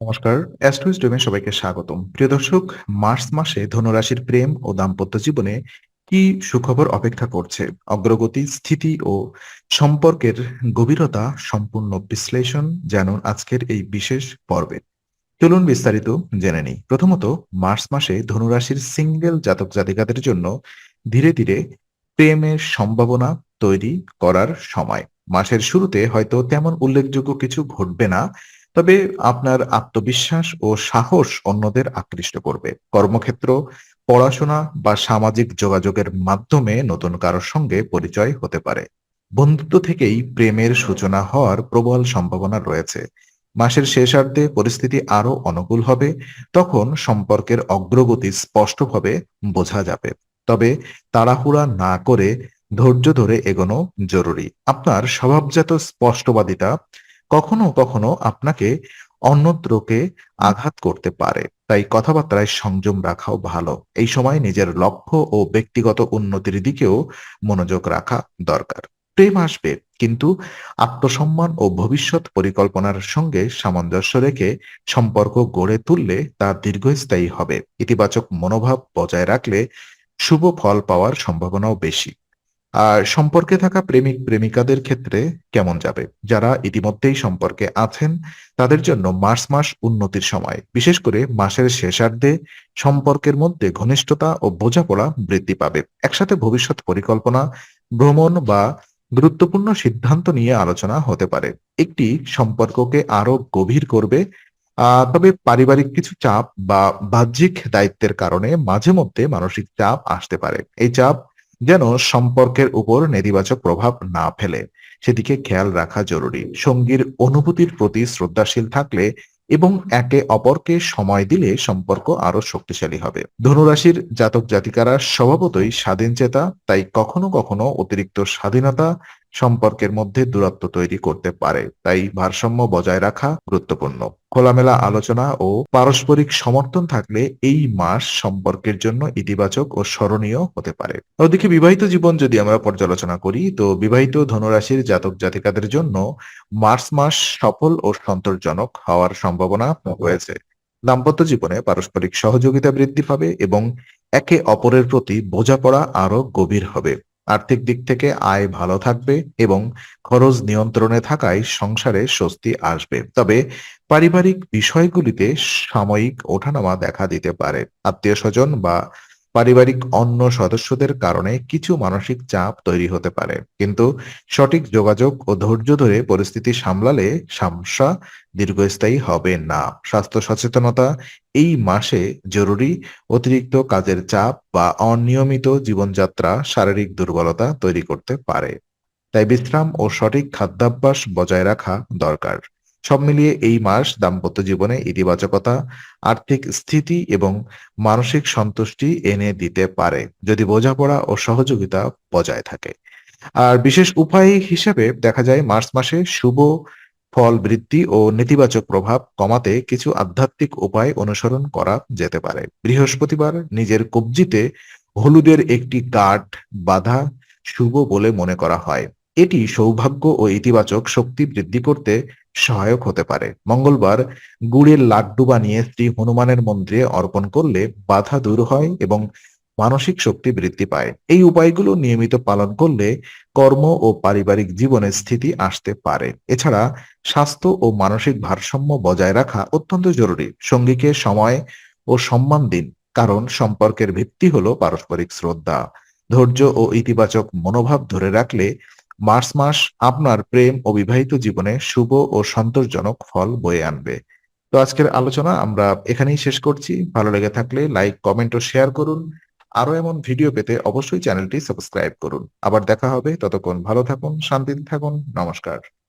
নমস্কার। অ্যাস্ট্রোইস্টমে সবাইকে স্বাগতম। প্রিয় দর্শক, মার্চ মাসে ধনুরাশির প্রেম ও দাম্পত্য জীবনে কি সুখবর অপেক্ষা করছে? অগ্রগতি, স্থিতি ও সম্পর্কের গভীরতা সম্পূর্ণ বিশ্লেষণ জানুন আজকের এই বিশেষ পর্বে। চলুন বিস্তারিত জেনে নিই। প্রথমত, মার্চ মাসে ধনুরাশির সিঙ্গেল জাতক জাতিকাদের জন্য ধীরে ধীরে প্রেমের সম্ভাবনা তৈরি করার সময়। মাসের শুরুতে হয়তো তেমন উল্লেখযোগ্য কিছু ঘটবে না, তবে আপনার আত্মবিশ্বাস ও সাহস অন্যদের আকৃষ্ট করবে। কর্মক্ষেত্র, পড়াশোনা বা সামাজিক যোগাযোগের মাধ্যমে নতুন কারোর সঙ্গে পরিচয় হতে পারে। বন্ধুত্ব থেকেই প্রেমের সূচনা হওয়ার প্রবল সম্ভাবনা রয়েছে। মাসের শেষার্ধে পরিস্থিতি আরো অনুকূল হবে, তখন সম্পর্কের অগ্রগতি স্পষ্টভাবে বোঝা যাবে। তবে তাড়াহুড়া না করে ধৈর্য ধরে এগোনো জরুরি। আপনার স্বভাবজাত স্পষ্টবাদিতা কখনো কখনো আপনাকে অন্যত্রকে আঘাত করতে পারে, তাই কথাবার্তায় সংযম রাখাও ভালো। এই সময় নিজের লক্ষ্য ও ব্যক্তিগত উন্নতির দিকেও মনোযোগ রাখা দরকার। প্রেম আসবে, কিন্তু আত্মসম্মান ও ভবিষ্যৎ পরিকল্পনার সঙ্গে সামঞ্জস্য রেখে সম্পর্ক গড়ে তুললে তা দীর্ঘস্থায়ী হবে। ইতিবাচক মনোভাব বজায় রাখলে শুভ ফল পাওয়ার সম্ভাবনাও বেশি। আর সম্পর্কে থাকা প্রেমিক প্রেমিকাদের ক্ষেত্রে কেমন যাবে? যারা ইতিমধ্যেই সম্পর্কে আছেন, তাদের জন্য মার্চ মাস উন্নতির সময়। বিশেষ করে মাসের শেষার্ধে সম্পর্কের মধ্যে ঘনিষ্ঠতা ও বোঝাপড়া বৃদ্ধি পাবে। একসাথে ভবিষ্যৎ পরিকল্পনা, ভ্রমণ বা গুরুত্বপূর্ণ সিদ্ধান্ত নিয়ে আলোচনা হতে পারে। একটি সম্পর্ককে আরো গভীর করবে। তবে পারিবারিক কিছু চাপ বা বাহ্যিক দায়িত্বের কারণে মাঝে মধ্যে মানসিক চাপ আসতে পারে। এই চাপ যেন সম্পর্কের উপর নেতিবাচক প্রভাব না ফেলে, সেদিকে খেয়াল রাখা জরুরি। সঙ্গীর অনুভূতির প্রতি শ্রদ্ধাশীল থাকলে এবং একে অপরকে সময় দিলে সম্পর্ক আরো শক্তিশালী হবে। ধনুরাশির জাতক জাতিকারা স্বভাবতই স্বাধীনচেতা, তাই কখনো কখনো অতিরিক্ত স্বাধীনতা সম্পর্কের মধ্যে দূরত্ব তৈরি করতে পারে। তাই ভারসাম্য বজায় রাখা গুরুত্বপূর্ণ। খোলামেলা আলোচনা ও পারস্পরিক সমর্থন থাকলে এই মাস সম্পর্কের জন্য ইতিবাচক ও স্মরণীয় হতে পারে। ওদিকে বিবাহিত জীবন যদি আমরা পর্যালোচনা করি, তো বিবাহিত ধনুরাশির জাতক জাতিকাদের জন্য মার্চ মাস সফল ও সন্তোষজনক হওয়ার সম্ভাবনা রয়েছে। দাম্পত্য জীবনে পারস্পরিক সহযোগিতা বৃদ্ধি পাবে এবং একে অপরের প্রতি বোঝাপড়া আরো গভীর হবে। আর্থিক দিক থেকে আয় ভালো থাকবে এবং খরচ নিয়ন্ত্রণে থাকায় সংসারে স্বস্তি আসবে। তবে পারিবারিক বিষয়গুলিতে সাময়িক ওঠানামা দেখা দিতে পারে। আত্মীয়স্বজন বা পারিবারিক অন্য সদস্যদের কারণে কিছু মানসিক চাপ তৈরি হতে পারে, কিন্তু সঠিক যোগাযোগ ও ধৈর্য ধরে পরিস্থিতি সামলালে সমস্যা দীর্ঘস্থায়ী হবে না। স্বাস্থ্য সচেতনতা এই মাসে জরুরি। অতিরিক্ত কাজের চাপ বা অনিয়মিত জীবনযাত্রা শারীরিক দুর্বলতা তৈরি করতে পারে, তাই বিশ্রাম ও সঠিক খাদ্যাভ্যাস বজায় রাখা দরকার। সব মিলিয়ে এই মাস দাম্পত্য জীবনে ইতিবাচকতা, আর্থিক স্থিতি এবং মানসিক সন্তুষ্টি এনে দিতে পারে, যদি বোঝাপড়া ও সহযোগিতা বজায় থাকে। আর বিশেষ উপায় হিসেবে দেখা যায় মার্চ মাসে শুভ ফল বৃদ্ধি ও নেতিবাচক প্রভাব কমাতে কিছু আধ্যাত্মিক উপায় অনুসরণ করা যেতে পারে। বৃহস্পতিবার নিজের কবজিতে হলুদের একটি গাঁঠ বাঁধা শুভ বলে মনে করা হয়। এটি সৌভাগ্য ও ইতিবাচক শক্তি বৃদ্ধি করতে সহায়ক হতে পারে। মঙ্গলবার গুড়ের লাড্ডু বানিয়ে শ্রী হনুমানের মন্দিরে অর্পণ করলে বাধা দূর হয় এবং মানসিক শক্তি বৃদ্ধি পায়। এই উপায়গুলো নিয়মিত পালন করলে কর্ম ও পারিবারিক জীবনে স্থিতি আসতে পারে। এছাড়া স্বাস্থ্য ও মানসিক ভারসাম্য বজায় রাখা অত্যন্ত জরুরি। সঙ্গীকে সময় ও সম্মান দিন, কারণ সম্পর্কের ভিত্তি হলো পারস্পরিক শ্রদ্ধা। ধৈর্য ও ইতিবাচক মনোভাব ধরে রাখলে মার্চ মাস আপনার প্রেম ও বিবাহিত জীবনে শুভ ও সন্তোষজনক ফল বয়ে আনবে। তো আজকের আলোচনা আমরা এখানেই শেষ করছি। ভালো লেগে থাকলে লাইক, কমেন্ট ও শেয়ার করুন। আরো এমন ভিডিও পেতে অবশ্যই চ্যানেলটি সাবস্ক্রাইব করুন। আবার দেখা হবে, ততক্ষণ ভালো থাকুন, শান্তিতে থাকুন। নমস্কার।